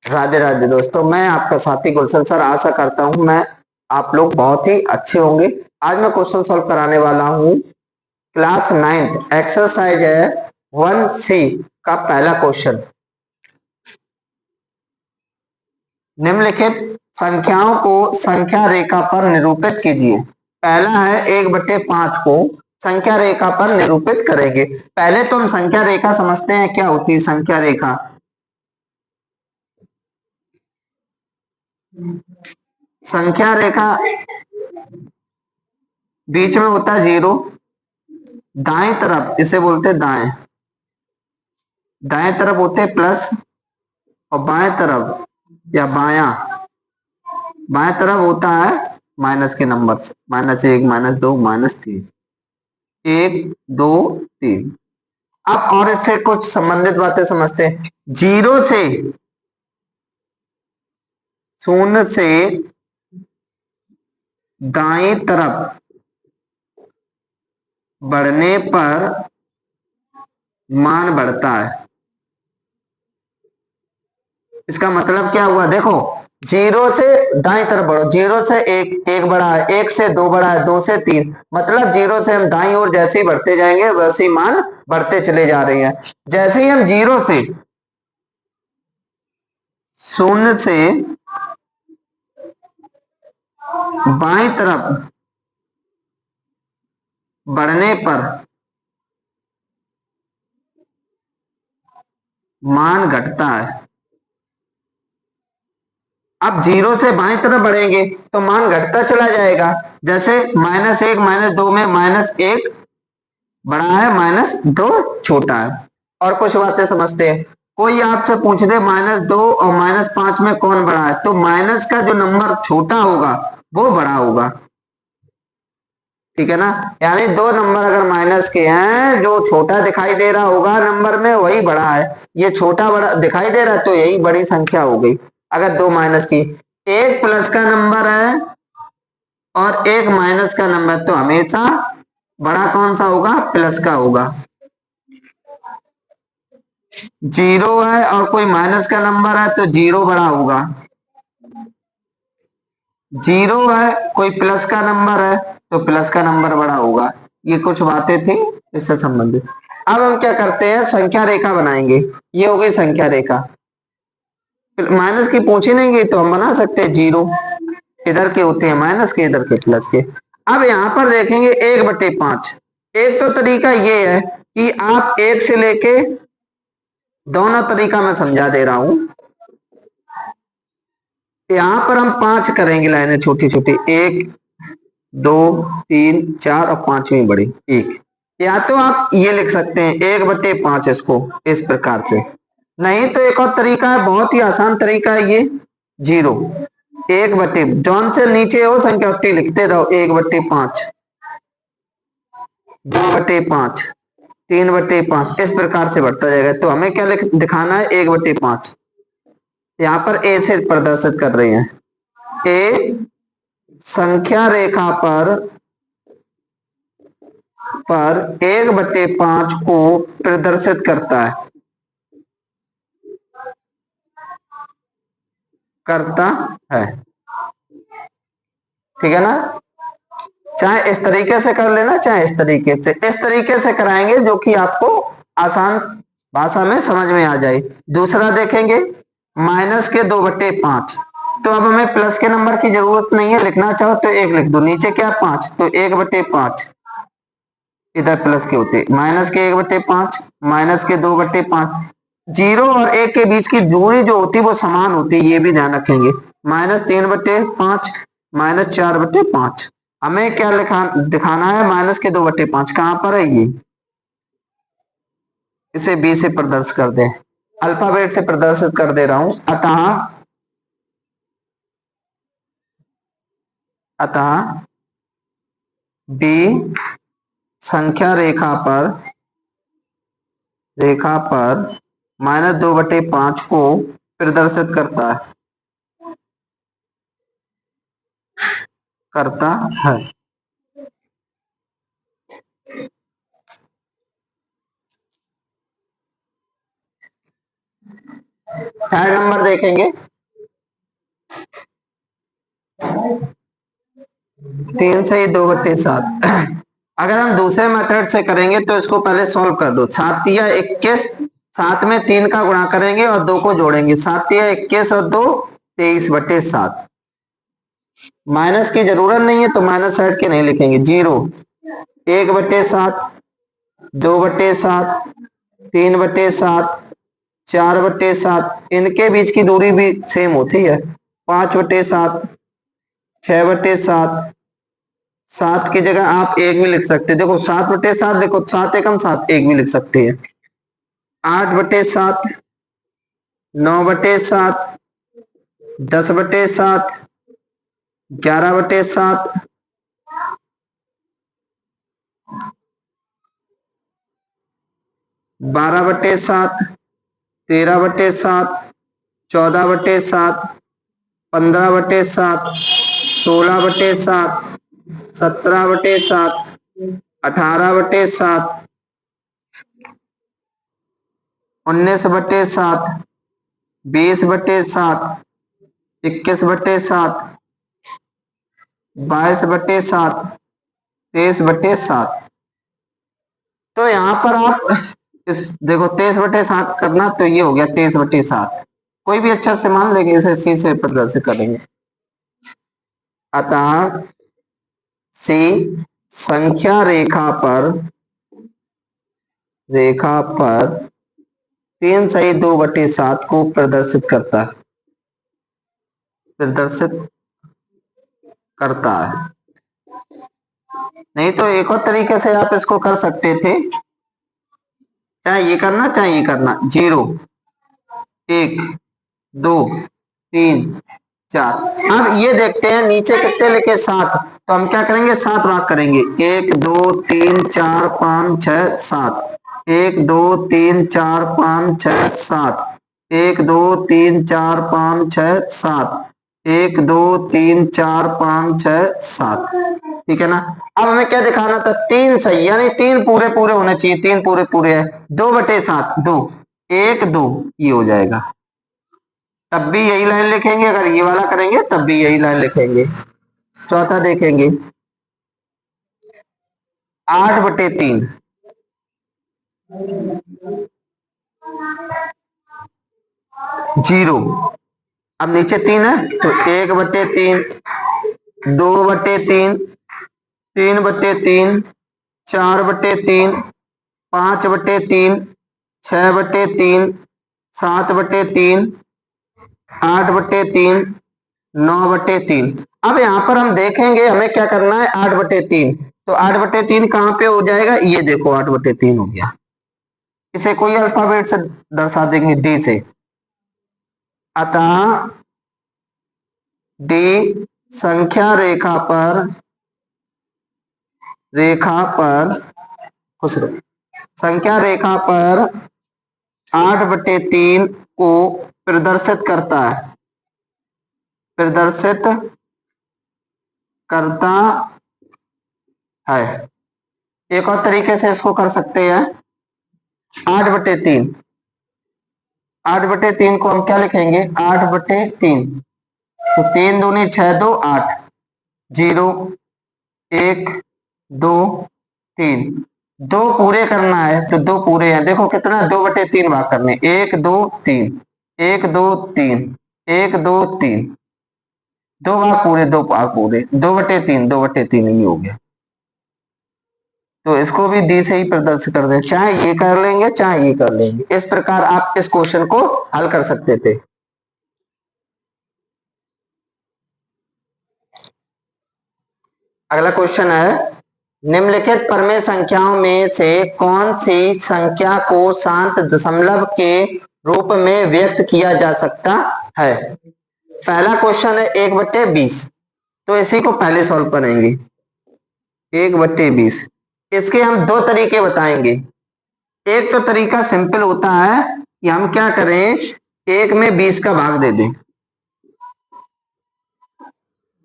राधे राधे दोस्तों, मैं आपका साथी गुलशन सर। आशा करता हूं मैं आप लोग बहुत ही अच्छे होंगे। आज मैं क्वेश्चन सॉल्व कराने वाला हूं। क्लास 9 एक्सरसाइज है 1C का पहला क्वेश्चन। निम्नलिखित संख्याओं को संख्या रेखा पर निरूपित कीजिए। पहला है 1/5 को संख्या रेखा पर निरूपित करेंगे। पहले तो हम संख्या रेखा समझते हैं, क्या होती है संख्या रेखा। संख्या रेखा बीच में होता है जीरो, दाएं तरफ इसे बोलते हैं दाएं, दाएं तरफ होते हैं प्लस, और बाएं तरफ या बाएं तरफ होता है माइनस के नंबर से। -1, -2, -3, 1, 2, 3। अब और इससे कुछ संबंधित बातें समझते हैं। जीरो से, शून्य से दाएं तरफ बढ़ने पर मान बढ़ता है। इसका मतलब क्या हुआ, देखो जीरो से दाएं तरफ बढ़ो। जीरो से एक बढ़ा है, एक से दो बढ़ा है, दो से तीन, मतलब जीरो से हम दाईं ओर जैसे ही बढ़ते जाएंगे वैसे ही मान बढ़ते चले जा रहे हैं। जैसे ही हम जीरो से, शून्य से बाईं तरफ बढ़ने पर मान घटता है। अब जीरो से बाईं तरफ बढ़ेंगे तो मान घटता चला जाएगा। जैसे -1, -2 में -1 बड़ा है, -2 छोटा है। और कुछ बातें समझते हैं। कोई आपसे पूछ दे -2 और -5 में कौन बड़ा है, तो माइनस का जो नंबर छोटा होगा वो बड़ा होगा। ठीक है ना, यानी दो नंबर अगर माइनस के हैं, जो छोटा दिखाई दे रहा होगा नंबर में वही बड़ा है। ये छोटा बड़ा दिखाई दे रहा है तो यही बड़ी संख्या हो गई। अगर दो माइनस की, एक प्लस का नंबर है और एक माइनस का नंबर, तो हमेशा बड़ा कौन सा होगा, प्लस का होगा। जीरो है और कोई माइनस का नंबर है तो जीरो बड़ा होगा। जीरो है, कोई प्लस का नंबर है तो प्लस का नंबर बड़ा होगा। ये कुछ बातें थी इससे संबंधित। अब हम क्या करते हैं, संख्या रेखा बनाएंगे। ये हो गई संख्या रेखा। माइनस की पूछी नहीं गई तो हम बना सकते हैं जीरो, इधर के होते हैं माइनस के, इधर के प्लस के। अब यहां पर देखेंगे 1/5। एक तो तरीका ये है कि आप एक से लेके, दोनों तरीका मैं समझा दे रहा हूं। यहां पर हम 5 करेंगे लाइनें छोटी छोटी, 1, 2, 3, 4 और पांचवी बड़ी 1। या तो आप ये लिख सकते हैं 1/5 इसको इस प्रकार से। नहीं तो एक और तरीका है, बहुत ही आसान तरीका है ये, जीरो। 1/, जौन से नीचे हो संख्या उतनी लिखते रहो। 1/5, 2/5, 3/5, इस प्रकार से बढ़ता जाएगा। तो हमें क्या दिखाना है, 1/5। यहाँ पर ए से प्रदर्शित कर रहे हैं। ए संख्या रेखा पर 1/5 को प्रदर्शित करता है, करता है। ठीक है ना, चाहे इस तरीके से कर लेना, चाहे इस तरीके से। इस तरीके से कराएंगे जो कि आपको आसान भाषा में समझ में आ जाए। दूसरा देखेंगे, माइनस के 2/5। तो अब हमें प्लस के नंबर की जरूरत नहीं है, लिखना चाहो तो एक लिख दो, नीचे क्या 5, तो 1/5 इधर प्लस के होते, माइनस के 1/5, माइनस के 2/5। जीरो और एक के बीच की दूरी जो होती है वो समान होती है, ये भी ध्यान रखेंगे। -3/5, -4/5। हमें क्या दिखाना है, -2/5 कहां पर है ये, इसे बी से प्रदर्शित कर दे, अल्फाबेट से प्रदर्शित कर दे रहा हूं। अतः बी संख्या रेखा पर -2/5 को प्रदर्शित करता है। थर्ड नंबर देखेंगे, 3 से 2/7। अगर हम दूसरे मेथड से करेंगे तो इसको पहले सॉल्व कर दो। 7×21, 7 में 3 का गुणा करेंगे और 2 को जोड़ेंगे। 7×21 और 2 23/7। माइनस की जरूरत नहीं है तो माइनस हट के नहीं लिखेंगे। 0, 1/7, 2/7, 3/7, 4/7। इनके बीच की दूरी भी सेम होती है। 5/7, 6/7। 7 की जगह आप 1 भी लिख सकते हैं। देखो 7/7, देखो 7 एकम 7, 1 भी लिख सकते हैं। 8/7, 9/7, 10/7, 11/7, 12/7, 13/7, 14/7, 15/7, 16/7, 17/7, 18/7, 19/7, 20/7, 21/7, 22/7, 23/7। तो यहाँ पर आप इस देखो 23/7 करना, तो ये हो गया 23/7। कोई भी अच्छा से मान लेंगे, इसे सी से प्रदर्शित करेंगे। अतः सी संख्या रेखा पर 3/2/7 को प्रदर्शित करता है। नहीं तो एक और तरीके से आप इसको कर सकते थे, चाहे ये करना चाहे ये करना। 0, 1, 2, 3, 4। अब ये देखते हैं नीचे कितने लिखे, 7। तो हम क्या करेंगे, 7 भाग करेंगे। 1, 2, 3, 4, 5, 6, 7। 1, 2, 3, 4, 5, 6, 7। 1, 2, 3, 4, 5, 6, 7। 1, 2, 3, 4, 5, 6, 7। ठीक है ना। अब हमें क्या दिखाना था, 3 सही, यानी 3 पूरे पूरे होने चाहिए। 3 पूरे पूरे है। 2/7, 2, 1, 2, ये हो जाएगा। तब भी यही लाइन लिखेंगे, अगर ये वाला करेंगे तब भी यही लाइन लिखेंगे। चौथा देखेंगे, 8/3, 0। अब नीचे 3 है तो 1/3, 2/3, 3/3, 4/3, 5/3, 6/3, 7/3, 8/3, 9/3। अब यहां पर हम देखेंगे हमें क्या करना है, 8/3। तो 8/3 कहां पे हो जाएगा, ये देखो 8/3 हो गया। इसे कोई अल्फाबेट से दर्शा देंगे, डी से। अतः डी संख्या खुश रहो, संख्या रेखा पर 8/3 को प्रदर्शित करता है। एक और तरीके से इसको कर सकते हैं, 8/3। 8/3 को हम क्या लिखेंगे, 8/3। तो 3 दूनी 6, 2, 8। 0, 1, 2, 3। 2 पूरे करना है तो 2 पूरे हैं। देखो कितना, 2/3 भाग करने, 1, 2, 3, 1, 2, 3, 1, 2, 3। 2 भाग पूरे, 2 भाग पूरे, 2/3, 2/3 ही हो गया। तो इसको भी डी से ही प्रदर्शित कर दे, चाहे ये कर लेंगे चाहे ये कर लेंगे। इस प्रकार आप इस क्वेश्चन को हल कर सकते थे। अगला क्वेश्चन है, निम्नलिखित परमेय संख्याओं में से कौन सी संख्या को शांत दशमलव के रूप में व्यक्त किया जा सकता है। पहला क्वेश्चन है 1/20। तो इसी को पहले सॉल्व करेंगे। 1/20, इसके हम 2 तरीके बताएंगे। एक तो तरीका सिंपल होता है कि हम क्या करें, 1 में 20 का भाग दे दें।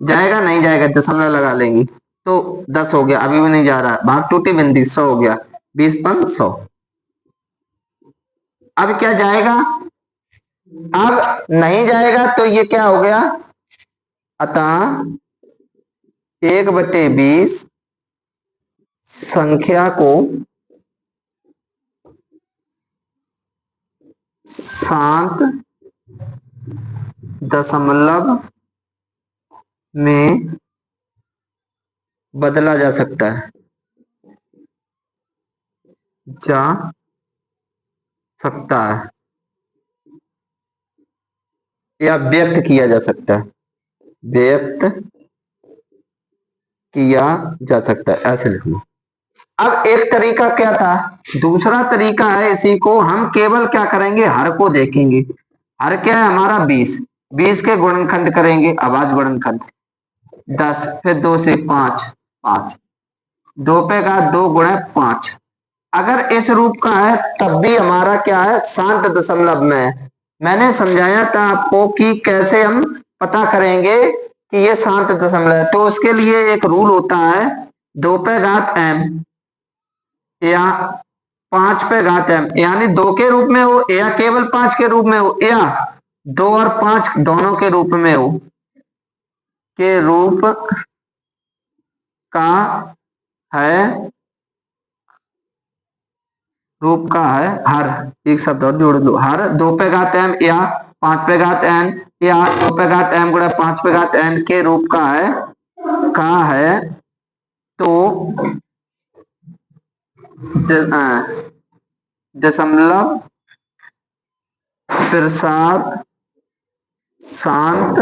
जाएगा नहीं जाएगा, दशमलव लगा लेंगे तो 10 हो गया, अभी भी नहीं जा रहा, भाग टूटी बिंदी, 100 हो गया, 20 × 100। अब क्या जाएगा, अब नहीं जाएगा तो ये क्या हो गया, अतः 1/20 संख्या को शांत दशमलव में बदला जा सकता है, जा सकता है या व्यक्त किया जा सकता है, व्यक्त किया जा सकता है, ऐसे लिखना। अब एक तरीका क्या था, दूसरा तरीका है, इसी को हम केवल क्या करेंगे, हर को देखेंगे। हर क्या है हमारा 20, 20 के गुणनखंड करेंगे, अभाज्य गुणनखंड 10, फिर 2 से 5, 5, 2 पे का 2 गुणे 5। अगर इस रूप का है तब भी हमारा क्या है, शांत दशमलव में है। मैंने समझाया था आपको कि कैसे हम पता करेंगे कि ये शांत दशमलव है। तो उसके लिए एक रूल होता है, 2 पे घात m या 5 पे घात m, यानी 2 के रूप में हो या केवल 5 के रूप में हो या 2 और 5 दोनों के रूप में हो, के रूप का है, रूप का है हर, एक शब्द और जोड़ दो, हर 2 पे घात m या 5 पे घात n या 2 पे घात m गुणा 5 पे घात n के रूप का है तो दशमलव प्रसार शांत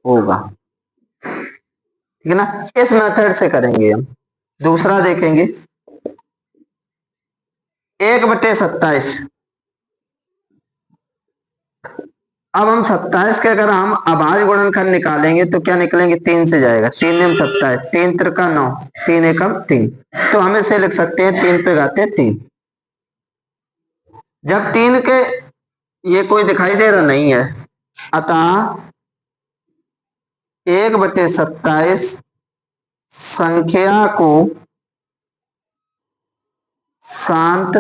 होगा। ठीक है ना, इस मेथड से करेंगे हम। दूसरा देखेंगे 1/27। अब हम 27 के अगर हम अभाज्य गुणनखंड निकालेंगे तो क्या निकलेंगे, 3 से जाएगा, 3 दूनी 27, 3 त्रिका 9, 3 एकम 3, तो हम इसे लिख सकते हैं 3 पे घाते 3। जब 3 के ये कोई दिखाई दे रहा नहीं है, अतः 1/27 संख्या को शांत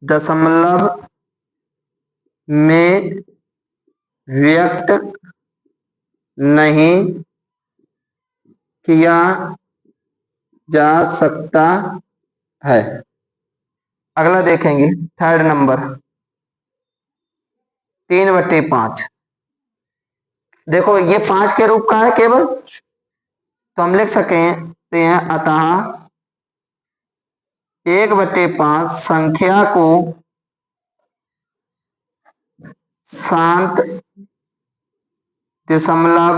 दशमलव में व्यक्त नहीं किया जा सकता है। अगला देखेंगे थर्ड नंबर 3/5। देखो ये 5 के रूप का है केवल, तो हम लिख सकते हैं अतः 1/5 संख्या को शांत दशमलव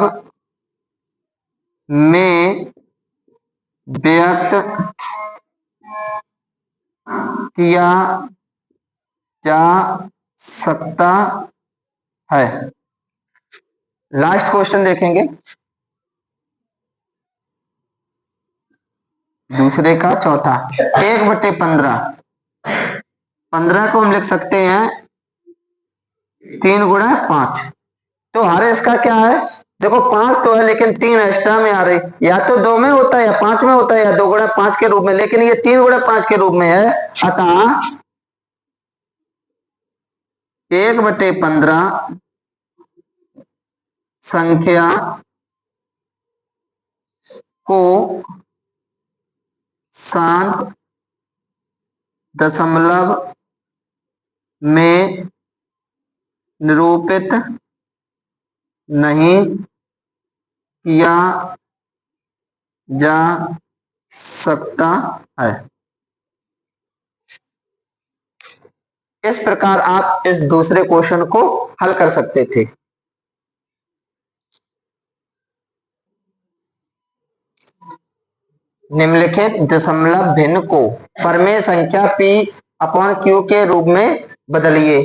में व्यक्त किया जा सकता है। लास्ट क्वेश्चन देखेंगे, दूसरे का चौथा 1/15। 15 को हम लिख सकते हैं 3 गुणा 5। तो हर इसका क्या है, देखो 5 तो है लेकिन 3 एक्स्ट्रा में आ रही, या तो 2 में होता है या 5 में होता है या 2 गुणा 5 के रूप में, लेकिन ये 3 गुणा 5 के रूप में है। अतः 1/15 संख्या को शांत दशमलव में निरूपित नहीं किया जा सकता है। इस प्रकार आप इस दूसरे क्वेश्चन को हल कर सकते थे। निम्नलिखित दशमलव भिन्न को प्रमेय संख्या P/Q के रूप में बदलिए।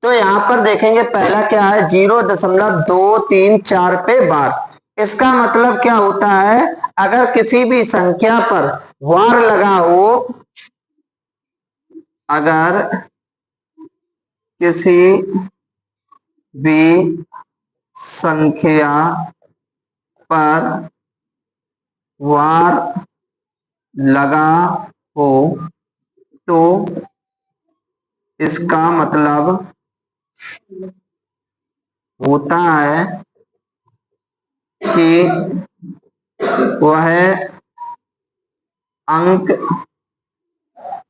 तो यहां पर देखेंगे पहला क्या है, 0.234 पे बार। इसका मतलब क्या होता है, अगर किसी भी संख्या पर वार लगा हो, अगर किसी भी संख्या पर वार लगा हो तो इसका मतलब होता है कि वह अंक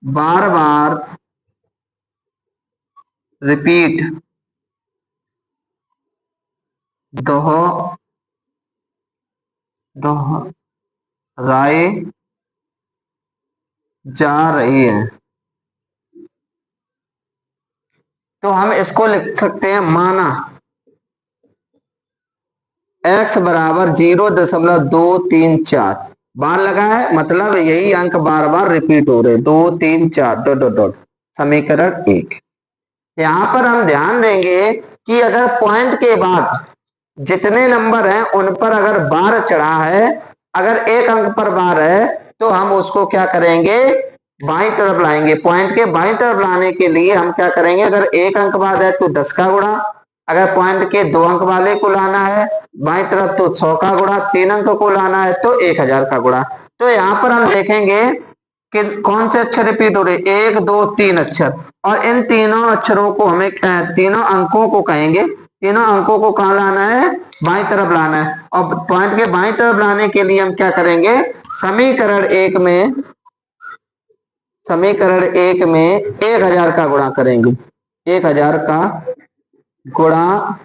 बार बार रिपीट दोहराए जा रही है। तो हम इसको लिख सकते हैं, माना x बराबर 0.234 बार लगा है, मतलब यही अंक बार बार रिपीट हो रहे, 2 3 4 डॉट डॉट डॉट, समीकरण 1। यहां पर हम ध्यान देंगे कि अगर पॉइंट के बाद जितने नंबर हैं उन पर अगर बार चढ़ा है, अगर एक अंक पर बार है, तो हम उसको क्या करेंगे, बाईं तरफ लाएंगे। पॉइंट के बाईं तरफ लाने के लिए हम क्या करेंगे, अगर एक अंक बाद है तो 10 का गुणा, अगर पॉइंट के 2 अंक वाले को लाना है बाईं तरफ तो 100 का गुणा, 3 अंक को लाना है तो 1000 का गुणा। तो यहाँ पर हम देखेंगे कि कौन से अक्षर रिपीट हो रहे, 1 2 3 अक्षर, और इन तीनों अक्षरों को हमें तीनों अंकों को कहेंगे, तीनों अंकों को कहाँ लाना है, बाईं तरफ लाना है। और पॉइंट के बाईं तरफ लाने के लिए हम क्या करेंगे, समीकरण एक में 1000 का गुणा करेंगे, 1000 का गुणा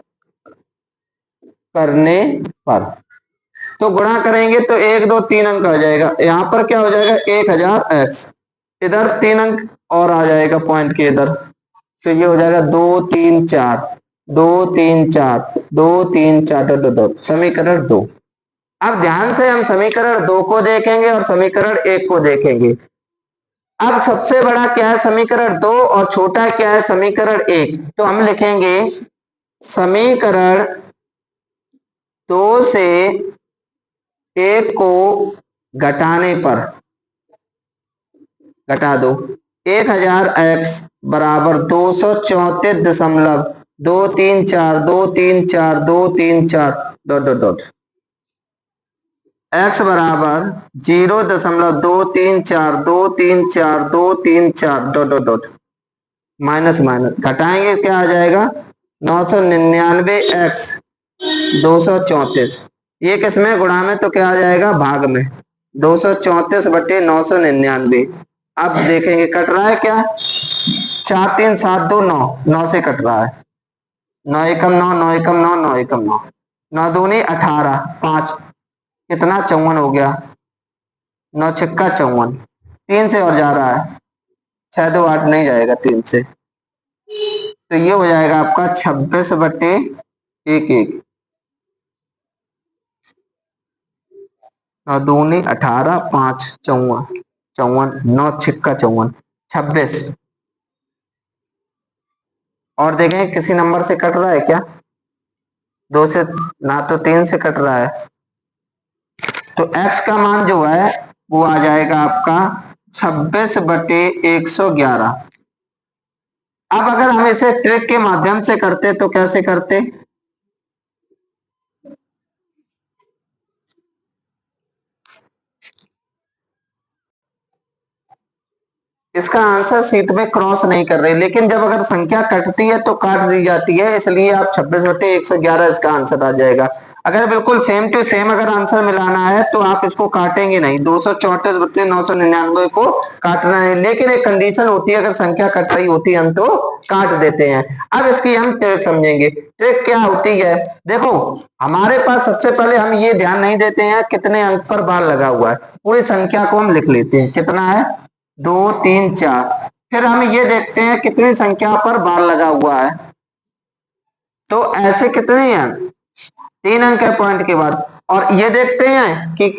करने पर, तो गुणा करेंगे तो 1 2 3 अंक आ जाएगा। यहाँ पर क्या हो जाएगा, 1000x, इधर 3 अंक और आ जाएगा पॉइंट के इधर, तो ये हो जाएगा 2 3 4 2 3 4 2 3 4 डॉट, समीकरण 2। अब ध्यान से हम समीकरण 2 को देखेंगे और समीकरण 1 को देखेंगे। अब सबसे बड़ा क्या है, समीकरण 2, और छोटा क्या है, समीकरण 1। तो हम लिखेंगे समीकरण 2 से 1 को घटाने पर, घटा दो, 1000x बराबर 234.234 डॉट डॉट डॉट, x बराबर 0.234 dot dot dot, minus minus घटाएंगे क्या आ जाएगा, 999x 234, ये किसमें गुणा में, तो क्या आ जाएगा भाग में, 234/999। अब देखेंगे कट रहा है क्या, 4 3 7 2 9, 9 से कट रहा है, 9 एकम 9 9 एकम 9 9 एकम 9, 9 दूनी 18, 5 कितना 54 हो गया, 9 छक्का 54, 3 से और जा रहा है, 6 2 8 नहीं जाएगा 3 से, तो ये हो जाएगा आपका 26/11, 9 दूनी 18 5 54 54, 9 छक्का 54, 26। और देखें किसी नंबर से कट रहा है क्या, 2 से ना, तो 3 से कट रहा है, तो x का मान जो है वो आ जाएगा आपका 26/111। अब अगर हम इसे ट्रिक के माध्यम से करते तो कैसे करते, इसका आंसर शीट में क्रॉस नहीं कर रहे, लेकिन जब अगर संख्या कटती है तो काट दी जाती है, इसलिए आप 26/111 इसका आंसर आ जाएगा। अगर बिल्कुल सेम टू सेम अगर आंसर मिलाना है तो आप इसको काटेंगे नहीं, 234/999 को काटना है, लेकिन एक कंडीशन होती है, अगर संख्या कट रही होती है हम तो काट देते हैं। अब इसकी हम ट्रिक समझेंगे, ट्रिक क्या होती है, देखो हमारे पास सबसे पहले हम ये ध्यान नहीं देते हैं कितने अंक पर बार लगा हुआ है, पूरी संख्या को हम लिख लेते हैं, कितना है 2 3 4, फिर हम ये देखते हैं कितनी संख्या पर बार लगा हुआ है, तो ऐसे कितने हैं, 3 अंक है पॉइंट के बाद, और ये देखते हैं कि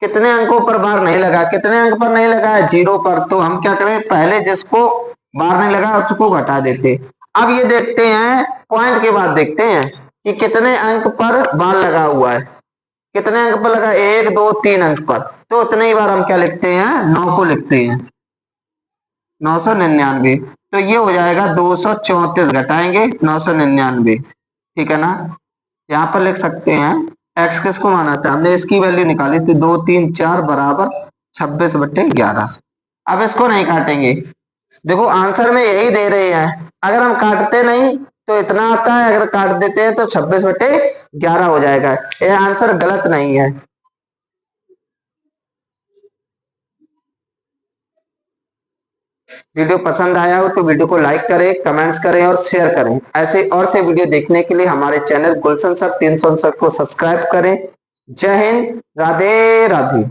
कितने अंकों पर बार नहीं लगा, कितने अंक पर नहीं लगा है, 0 पर, तो हम क्या करें, पहले जिसको बार नहीं लगा उसको घटा देते। अब ये देखते हैं पॉइंट के बाद देखते हैं कि कितने अंक पर बार लगा हुआ है, कितने अंक पर लगा, 1 2 3 अंक पर, तो उतने ही बार हम क्या लिखते हैं, 9 को लिखते हैं, 999, तो ये हो जाएगा 234, घटाएंगे 999, ठीक है ना। यहाँ पर लिख सकते हैं x किसको माना था, हमने इसकी वैल्यू निकाली थी, 2 3 4 बराबर 26/11। अब इसको नहीं काटेंगे, देखो आंसर में यही दे रहे हैं, अगर हम काटते नहीं तो इतना आता है, अगर काट देते हैं तो 26/11 हो जाएगा। ये आंसर गलत नहीं है। वीडियो पसंद आया हो तो वीडियो को लाइक करें, कमेंट्स करें और शेयर करें। ऐसे और से वीडियो देखने के लिए हमारे चैनल गुलशन सर 369 को सब्सक्राइब करें। जय हिंद, राधे राधे।